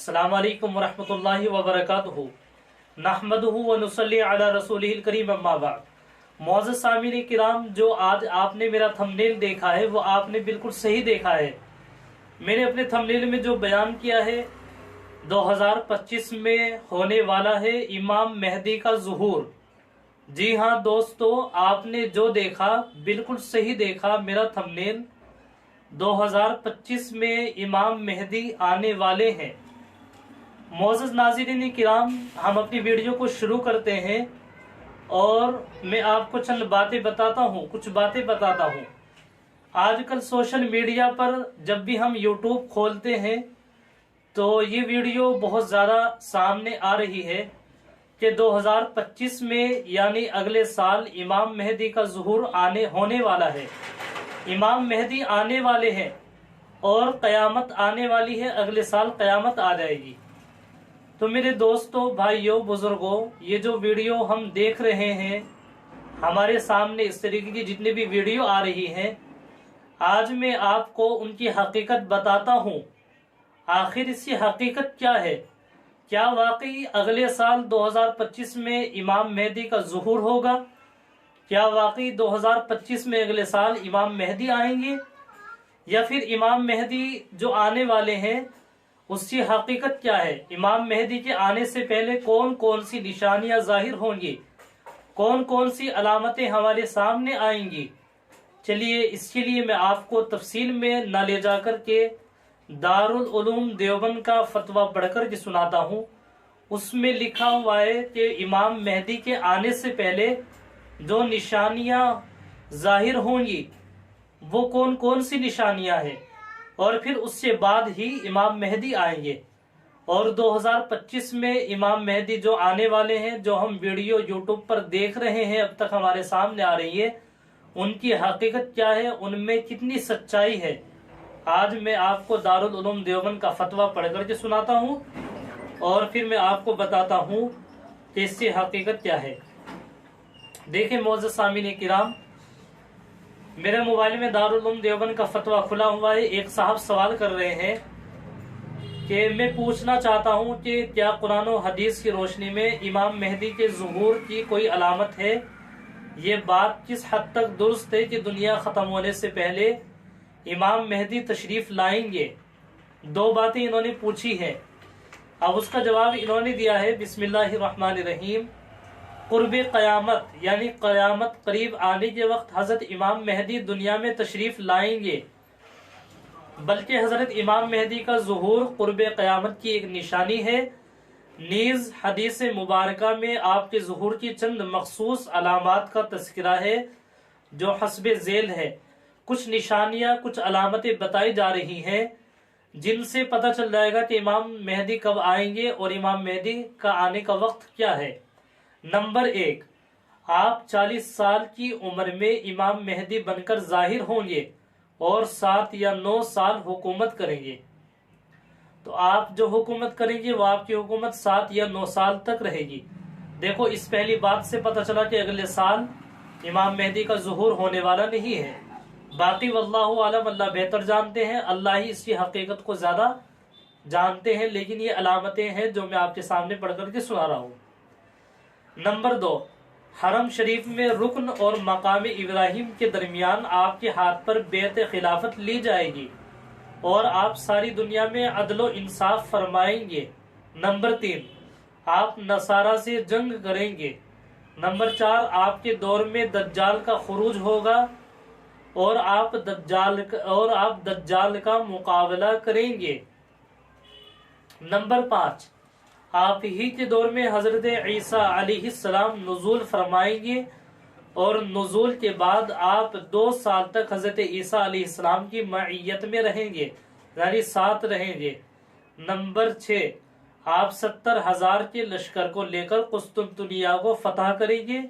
अस्सलामु अलैकुम वरहमतुल्लाहि वबरकातुहू नहमदुहू व नुसल्ली अला रसूलिहिल करीम अम्मा बाद। मुअज़्ज़ज़ सामीन किराम, जो आज आपने मेरा थंबनेल देखा है वो आपने बिल्कुल सही देखा है। मैंने अपने थंबनेल में जो बयान किया है 2025 में होने वाला है इमाम मेहदी का ज़ुहूर। जी हाँ दोस्तों, आपने जो देखा बिल्कुल सही देखा। मेरा थंबनेल 2025 में इमाम मेहदी आने वाले हैं। मुअज़्ज़ज़ नाज़रीन किराम, हम अपनी वीडियो को शुरू करते हैं और मैं आपको चंद बातें बताता हूँ, कुछ बातें बताता हूँ। आजकल सोशल मीडिया पर जब भी हम यूट्यूब खोलते हैं तो ये वीडियो बहुत ज़्यादा सामने आ रही है कि 2025 में यानी अगले साल इमाम मेहदी का ज़ुहूर होने वाला है। इमाम मेहदी आने वाले हैं और क़यामत आने वाली है, अगले साल क़यामत आ जाएगी। तो मेरे दोस्तों, भाइयों, बुजुर्गों, ये जो वीडियो हम देख रहे हैं, हमारे सामने इस तरीके की जितनी भी वीडियो आ रही हैं, आज मैं आपको उनकी हकीकत बताता हूँ। आखिर इसकी हकीकत क्या है? क्या वाकई अगले साल 2025 में इमाम मेहदी का ज़ुहूर होगा? क्या वाकई 2025 में अगले साल इमाम मेहदी आएंगे, या फिर इमाम मेहदी जो आने वाले हैं उसकी हकीकत क्या है? इमाम मेहदी के आने से पहले कौन कौन सी निशानियां जाहिर होंगी, कौन कौन सी अलामतें हमारे सामने आएंगी? चलिए, इसके लिए मैं आपको तफसील में न ले जाकर के दारुल उलूम देवबंद का फतवा पढ़कर के सुनाता हूँ। उसमें लिखा हुआ है कि इमाम मेहदी के आने से पहले जो निशानियां जाहिर होंगी वो कौन कौन सी निशानियां हैं, और फिर उससे बाद ही इमाम मेहदी आएंगे। और 2025 में इमाम मेहदी जो आने वाले हैं, जो हम वीडियो यूट्यूब पर देख रहे हैं, अब तक हमारे सामने आ रही है, उनकी हकीकत क्या है, उनमें कितनी सच्चाई है, आज मैं आपको दारुल उलूम देवबंद का फतवा पढ़ करके सुनाता हूँ और फिर मैं आपको बताता हूँ कि इसकी हकीकत क्या है। देखें मुअज़्ज़ज़ सामीन किराम, मेरे मोबाइल में दारुल उलूम देवबंद का फतवा खुला हुआ है। एक साहब सवाल कर रहे हैं कि मैं पूछना चाहता हूं कि क्या कुरान और हदीस की रोशनी में इमाम मेहदी के ज़ुहूर की कोई अलामत है? ये बात किस हद तक दुरुस्त है कि दुनिया ख़त्म होने से पहले इमाम मेहदी तशरीफ़ लाएंगे? दो बातें इन्होंने पूछी हैं। अब उसका जवाब इन्होंने दिया है, बिस्मिल्लाहिर्रहमानिर्रहीम। कुर्बे क़यामत यानी क़यामत करीब आने के वक्त हज़रत इमाम मेहदी दुनिया में तशरीफ़ लाएंगे, बल्कि हज़रत इमाम मेहदी का ज़ुहूर कुर्बे क़यामत की एक निशानी है। नीज़ हदीस मुबारका में आपके ज़ुहूर की चंद मखसूस अलामात का तज़किरा है जो हस्बे ज़ेल है। कुछ निशानियाँ, कुछ अलामतें बताई जा रही हैं जिनसे पता चल जाएगा कि इमाम मेहदी कब आएंगे और इमाम मेहदी का आने का वक्त क्या है। नंबर 1, आप 40 साल की उम्र में इमाम मेहदी बनकर जाहिर होंगे और 7 या 9 साल हुकूमत करेंगे। तो आप जो हुकूमत करेंगे वो आपकी हुकूमत 7 या 9 साल तक रहेगी। देखो, इस पहली बात से पता चला कि अगले साल इमाम मेहदी का ज़ुहूर होने वाला नहीं है। बाकी वल्लाहु आलम, अल्लाह बेहतर जानते हैं, अल्लाह ही इसकी हकीकत को ज़्यादा जानते हैं, लेकिन ये अलामतें हैं जो मैं आपके सामने पढ़ करके सुना रहा हूँ। नंबर 2, हरम शरीफ में रुकन और मकाम इब्राहिम के दरमियान आपके हाथ पर बेत खिलाफत ली जाएगी और आप सारी दुनिया में अदलो इंसाफ फरमाएंगे। नंबर 3, आप नसारा से जंग करेंगे। नंबर 4, आपके दौर में दज्जाल का खुरूज होगा और आप दज्जाल का मुकाबला करेंगे। नंबर 5, आप ही के दौर में हजरत ईसा अलैहिस्सलाम नुज़ूल फरमाएंगे और नुज़ूल के बाद आप 2 साल तक हजरत ईसा अलैहिस्सलाम की मईयत में रहेंगे, यानी साथ रहेंगे। नंबर 6, आप 70,000 के लश्कर को लेकर कुस्तुनतुनिया को फतह करेंगे